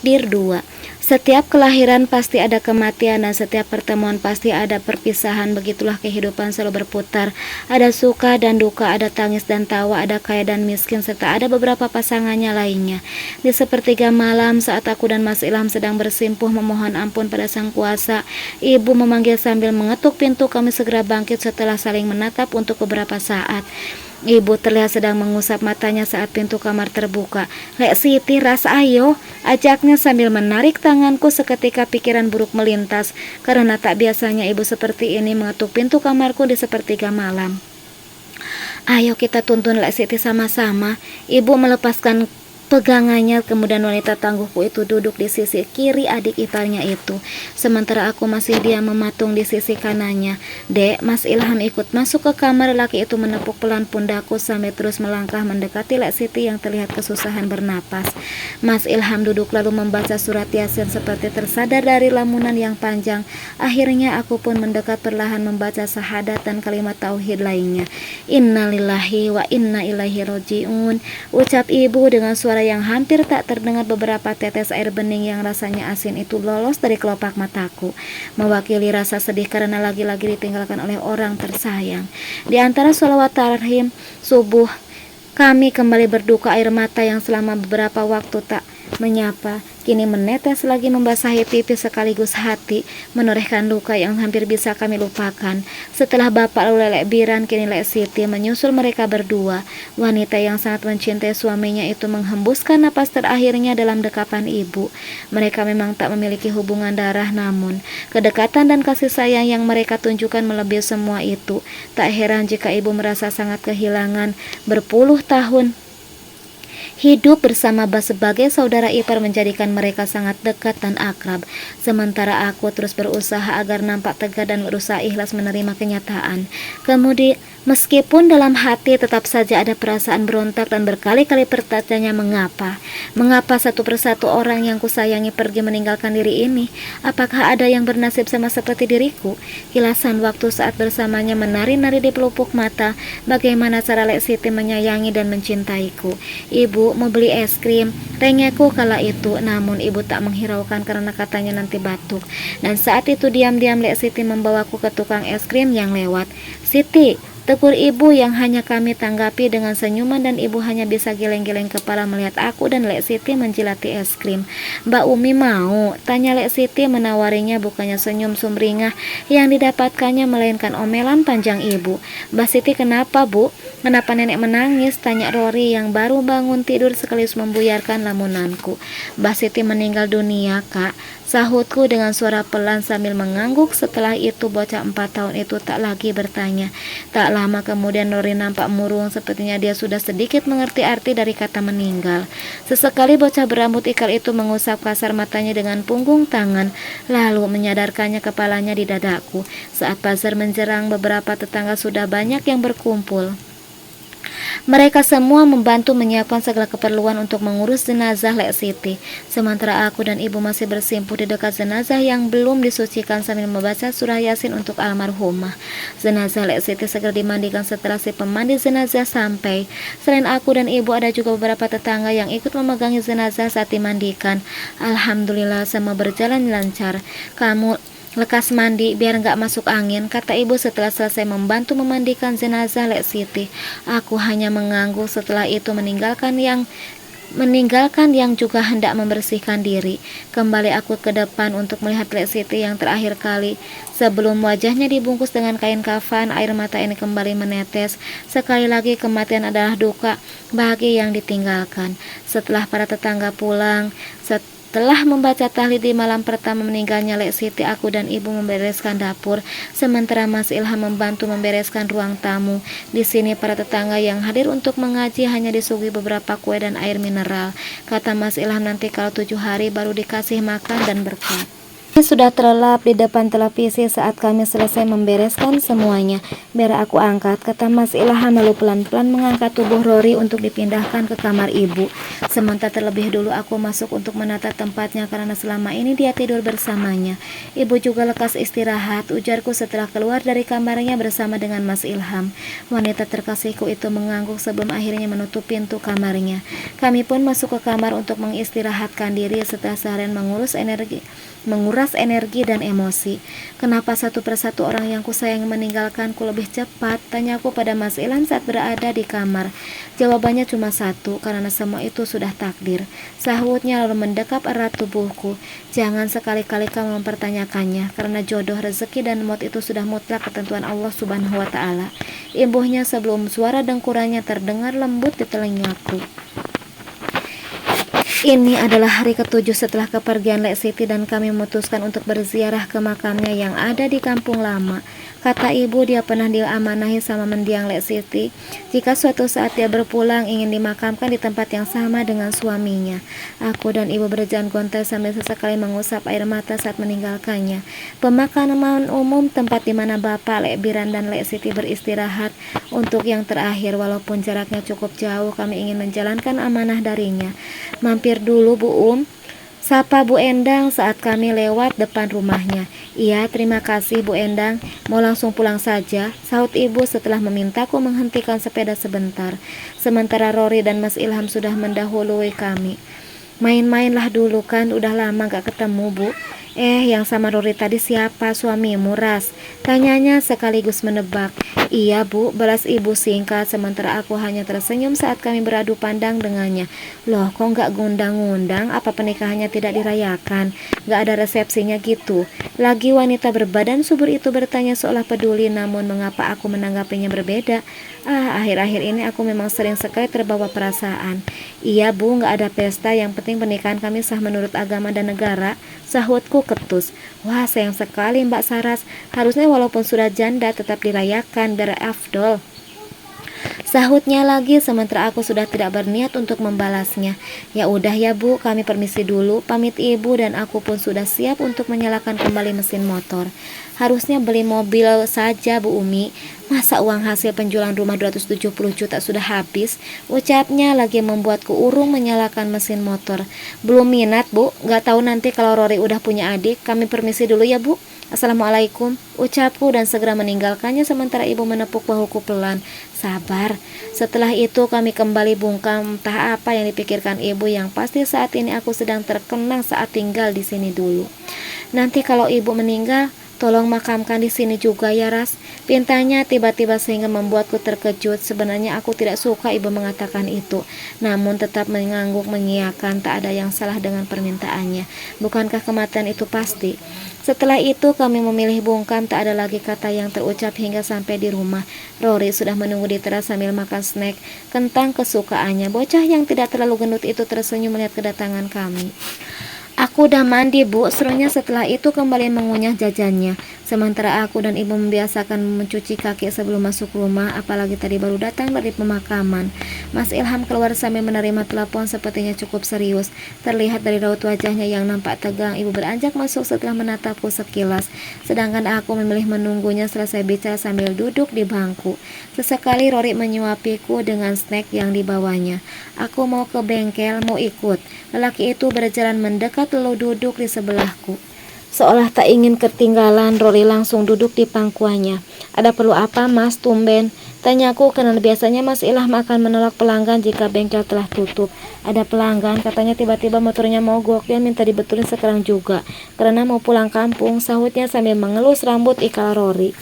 Dir 2. Setiap kelahiran pasti ada kematian dan setiap pertemuan pasti ada perpisahan. Begitulah kehidupan selalu berputar. Ada suka dan duka, ada tangis dan tawa, ada kaya dan miskin, serta ada beberapa pasangannya lainnya. Di sepertiga malam saat aku dan Mas Ilham sedang bersimpuh memohon ampun pada Sang Kuasa, ibu memanggil sambil mengetuk pintu. Kami segera bangkit setelah saling menatap untuk beberapa saat. Ibu terlihat sedang mengusap matanya saat pintu kamar terbuka. "Lek Siti, ras ayo," ajaknya sambil menarik tanganku. Seketika pikiran buruk melintas, karena tak biasanya ibu seperti ini mengetuk pintu kamarku di sepertiga malam. "Ayo kita tuntun Lek Siti sama-sama." Ibu melepaskan pegangannya, kemudian wanita tangguhku itu duduk di sisi kiri adik iparnya itu, sementara aku masih diam mematung di sisi kanannya. "Dek." Mas Ilham ikut masuk ke kamar. Laki itu menepuk pelan pundakku sambil terus melangkah mendekati Lek Siti yang terlihat kesusahan bernapas. Mas Ilham duduk lalu membaca surat Yasin seperti tersadar dari lamunan yang panjang. Akhirnya aku pun mendekat perlahan membaca syahadat dan kalimat tauhid lainnya. "Innalillahi wa inna ilaihi rojiun," ucap ibu dengan suara yang hampir tak terdengar. Beberapa tetes air bening yang rasanya asin itu lolos dari kelopak mataku, mewakili rasa sedih karena lagi-lagi ditinggalkan oleh orang tersayang. Di antara sholawat tarhim subuh, kami kembali berduka. Air mata yang selama beberapa waktu tak menyapa kini menetes lagi membasahi pipi sekaligus hati, menorehkan luka yang hampir bisa kami lupakan. Setelah bapak lalu Lek Biran, kini Lek Siti menyusul mereka berdua. Wanita yang sangat mencintai suaminya itu menghembuskan napas terakhirnya dalam dekapan ibu. Mereka memang tak memiliki hubungan darah, namun kedekatan dan kasih sayang yang mereka tunjukkan melebihi semua itu. Tak heran jika ibu merasa sangat kehilangan. Berpuluh tahun hidup bersama sebagai saudara ipar menjadikan mereka sangat dekat dan akrab. Sementara aku terus berusaha agar nampak tegar dan berusaha ikhlas menerima kenyataan. Kemudian, meskipun dalam hati tetap saja ada perasaan berontak dan berkali-kali bertanya mengapa. Mengapa satu persatu orang yang kusayangi pergi meninggalkan diri ini? Apakah ada yang bernasib sama seperti diriku? Kilasan waktu saat bersamanya menari-nari di pelupuk mata. Bagaimana cara Lek Siti menyayangi dan mencintaiku. "Ibu, mau beli es krim?" Rengeku kala itu, namun ibu tak menghiraukan karena katanya nanti batuk. Dan saat itu diam-diam Lek Siti membawaku ke tukang es krim yang lewat. "Siti," tegur ibu yang hanya kami tanggapi dengan senyuman, dan ibu hanya bisa geleng-geleng kepala melihat aku dan Lek Siti menjilati es krim. "Mbak Umi mau?" tanya Lek Siti menawarinya. Bukannya senyum sumringah yang didapatkannya, melainkan omelan panjang ibu. "Mbak Siti kenapa, Bu? Kenapa nenek menangis?" tanya Rory yang baru bangun tidur sekaligus membuyarkan lamunanku. "Mbak Siti meninggal dunia, Kak," sahutku dengan suara pelan sambil mengangguk. Setelah itu bocah 4 tahun itu tak lagi bertanya. Tak lama kemudian Rory nampak murung, sepertinya dia sudah sedikit mengerti arti dari kata meninggal. Sesekali bocah berambut ikal itu mengusap kasar matanya dengan punggung tangan, lalu menyadarkannya kepalanya di dadaku. Saat pazar menjerang, beberapa tetangga sudah banyak yang berkumpul. Mereka semua membantu menyiapkan segala keperluan untuk mengurus jenazah Lek Siti. Sementara aku dan ibu masih bersimpuh di dekat jenazah yang belum disucikan sambil membaca surah Yasin untuk almarhumah. Jenazah Lek Siti segera dimandikan setelah si pemandi jenazah sampai. Selain aku dan ibu, ada juga beberapa tetangga yang ikut memegangi jenazah saat dimandikan. Alhamdulillah semua berjalan lancar. "Kamu lekas mandi biar gak masuk angin," kata ibu setelah selesai membantu memandikan jenazah Lek Siti. Aku hanya mengangguk. Setelah itu meninggalkan yang juga hendak membersihkan diri. Kembali aku ke depan untuk melihat Lek Siti yang terakhir kali. Sebelum wajahnya dibungkus dengan kain kafan, air mata ini kembali menetes. Sekali lagi kematian adalah duka bagi yang ditinggalkan. Setelah para tetangga pulang, setelah membaca tahlil di malam pertama meninggalnya Lek Siti, aku dan ibu membereskan dapur, sementara Mas Ilham membantu membereskan ruang tamu. Di sini para tetangga yang hadir untuk mengaji hanya disuguhi beberapa kue dan air mineral. Kata Mas Ilham nanti kalau 7 hari baru dikasih makan dan berkat. Sudah terlelap di depan televisi saat kami selesai membereskan semuanya. Biar aku angkat, kata Mas Ilham lalu pelan-pelan mengangkat tubuh Rory untuk dipindahkan ke kamar ibu. Sementara terlebih dulu aku masuk untuk menata tempatnya karena selama ini dia tidur bersamanya. Ibu juga lekas istirahat, ujarku setelah keluar dari kamarnya bersama dengan Mas Ilham. Wanita terkasihku itu mengangguk sebelum akhirnya menutup pintu kamarnya. Kami pun masuk ke kamar untuk mengistirahatkan diri setelah seharian menguras energi dan emosi. Kenapa satu persatu orang yang kusayang meninggalkanku lebih cepat? Tanyaku pada Mas Ilham saat berada di kamar. Jawabannya cuma satu, karena semua itu sudah takdir. Sahutnya lalu mendekap erat tubuhku. Jangan sekali-kali kamu mempertanyakannya, karena jodoh, rezeki, dan maut itu sudah mutlak ketentuan Allah Subhanahu wa Ta'ala. Imbuhnya sebelum suara dengkurannya terdengar lembut di telingaku. Ini adalah hari ke-7 setelah kepergian Lek Siti dan kami memutuskan untuk berziarah ke makamnya yang ada di kampung lama. Kata ibu dia pernah diamanahi sama mendiang Lek Siti jika suatu saat dia berpulang ingin dimakamkan di tempat yang sama dengan suaminya. Aku dan ibu berjalan gontai sambil sesekali mengusap air mata saat meninggalkannya. Pemakaman umum tempat di mana Bapak, Lek Biran, dan Lek Siti beristirahat untuk yang terakhir. Walaupun jaraknya cukup jauh, kami ingin menjalankan amanah darinya. Mampir dulu Bu sapa Bu Endang saat kami lewat depan rumahnya. Iya, terima kasih Bu Endang. Mau langsung pulang saja, sahut ibu setelah memintaku menghentikan sepeda sebentar. Sementara Rory dan Mas Ilham sudah mendahului kami. Main-mainlah dulu kan, udah lama gak ketemu Bu. Yang sama Rory tadi siapa? Suamimu, Ras? Tanyanya sekaligus menebak. Iya Bu, balas ibu singkat, sementara aku hanya tersenyum saat kami beradu pandang dengannya. Loh, kok gak ngundang-ngundang? Apa pernikahannya tidak dirayakan? Gak ada resepsinya gitu? Lagi wanita berbadan subur itu bertanya seolah peduli, namun mengapa aku menanggapinya berbeda? Akhir-akhir ini aku memang sering sekali terbawa perasaan. Iya Bu, gak ada pesta, yang penting pernikahan kami sah menurut agama dan negara, sahutku ketus. Wah, sayang sekali Mbak Saras, harusnya walaupun sudah janda tetap dirayakan biar afdol, sahutnya lagi, sementara aku sudah tidak berniat untuk membalasnya. Ya udah ya Bu, kami permisi dulu, pamit ibu, dan aku pun sudah siap untuk menyalakan kembali mesin motor. Harusnya beli mobil saja Bu Umi, masa uang hasil penjualan rumah 270 juta sudah habis, ucapnya lagi membuatku urung menyalakan mesin motor. Belum minat Bu, gak tahu nanti kalau Rory udah punya adik. Kami permisi dulu ya Bu. Assalamualaikum, ucapku dan segera meninggalkannya sementara ibu menepuk bahuku pelan. Sabar. Setelah itu kami kembali bungkam, entah apa yang dipikirkan ibu, yang pasti saat ini aku sedang terkenang saat tinggal di sini dulu. Nanti kalau ibu meninggal, tolong makamkan di sini juga ya Ras, pintanya tiba-tiba sehingga membuatku terkejut. Sebenarnya aku tidak suka ibu mengatakan itu, namun tetap mengangguk mengiyakan. Tak ada yang salah dengan permintaannya. Bukankah kematian itu pasti? Setelah itu kami memilih bungkam, tak ada lagi kata yang terucap hingga sampai di rumah. Rory sudah menunggu di teras sambil makan snack kentang kesukaannya. Bocah yang tidak terlalu gendut itu tersenyum melihat kedatangan kami. Aku udah mandi Bu, serunya setelah itu kembali mengunyah jajannya. Sementara aku dan ibu membiasakan mencuci kaki sebelum masuk rumah, apalagi tadi baru datang dari pemakaman. Mas Ilham keluar sambil menerima telepon, sepertinya cukup serius. Terlihat dari raut wajahnya yang nampak tegang. Ibu beranjak masuk setelah menatapku sekilas, sedangkan aku memilih menunggunya selesai bicara sambil duduk di bangku. Sesekali Rory menyuapiku dengan snack yang dibawanya. Aku mau ke bengkel, mau ikut. Lelaki itu berjalan mendekat lalu duduk di sebelahku. Seolah tak ingin ketinggalan, Rory langsung duduk di pangkuannya. Ada perlu apa Mas, tumben? Tanyaku karena biasanya Mas Ilham akan menolak pelanggan jika bengkel telah tutup. Ada pelanggan, katanya tiba-tiba motornya mogok, dia minta dibetulin sekarang juga karena mau pulang kampung, sahutnya sambil mengelus rambut ikal Rory.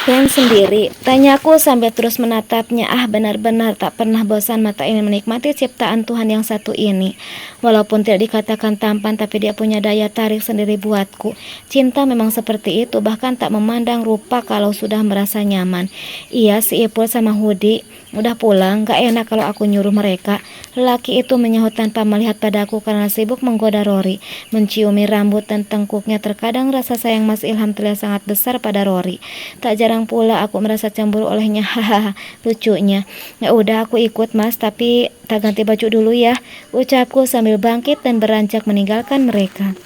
Dan sendiri, tanyaku sambil terus menatapnya. Benar-benar tak pernah bosan mata ini menikmati ciptaan Tuhan yang satu ini. Walaupun tidak dikatakan tampan, tapi dia punya daya tarik sendiri buatku. Cinta memang seperti itu, bahkan tak memandang rupa kalau sudah merasa nyaman. Iya, si Ipul sama Hudi udah pulang, gak enak kalau aku nyuruh mereka. Lelaki itu menyahut tanpa melihat padaku karena sibuk menggoda Rory. Menciumi rambut dan tengkuknya, terkadang rasa sayang Mas Ilham terlihat sangat besar pada Rory. Tak jarang pula aku merasa cemburu olehnya. Hahaha, lucunya. Ya udah, aku ikut Mas, tapi tak ganti baju dulu ya, ucapku sambil bangkit dan beranjak meninggalkan mereka.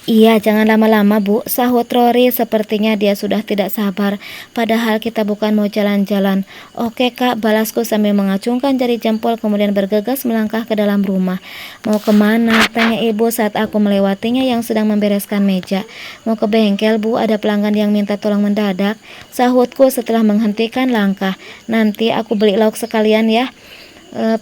Iya, jangan lama-lama, Bu, sahut Rory. Sepertinya dia sudah tidak sabar. Padahal kita bukan mau jalan-jalan. Oke, Kak, balasku sambil mengacungkan jari jempol kemudian bergegas melangkah ke dalam rumah. Mau kemana? Tanya ibu saat aku melewatinya yang sedang membereskan meja. Mau ke bengkel, Bu, ada pelanggan yang minta tolong mendadak. Sahutku setelah menghentikan langkah. Nanti aku beli lauk sekalian ya.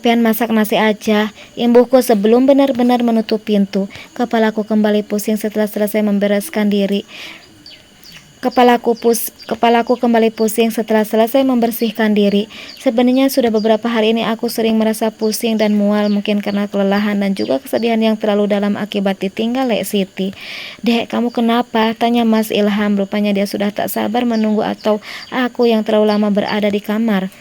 Pian masak nasi aja, imbuhku sebelum benar-benar menutup pintu. Kepalaku kembali pusing setelah selesai membereskan diri. Kepalaku kembali pusing setelah selesai membersihkan diri. Sebenarnya sudah beberapa hari ini aku sering merasa pusing dan mual, mungkin karena kelelahan dan juga kesedihan yang terlalu dalam akibat ditinggal Lek Siti. Dek, kamu kenapa? Tanya Mas Ilham. Rupanya dia sudah tak sabar menunggu atau aku yang terlalu lama berada di kamar.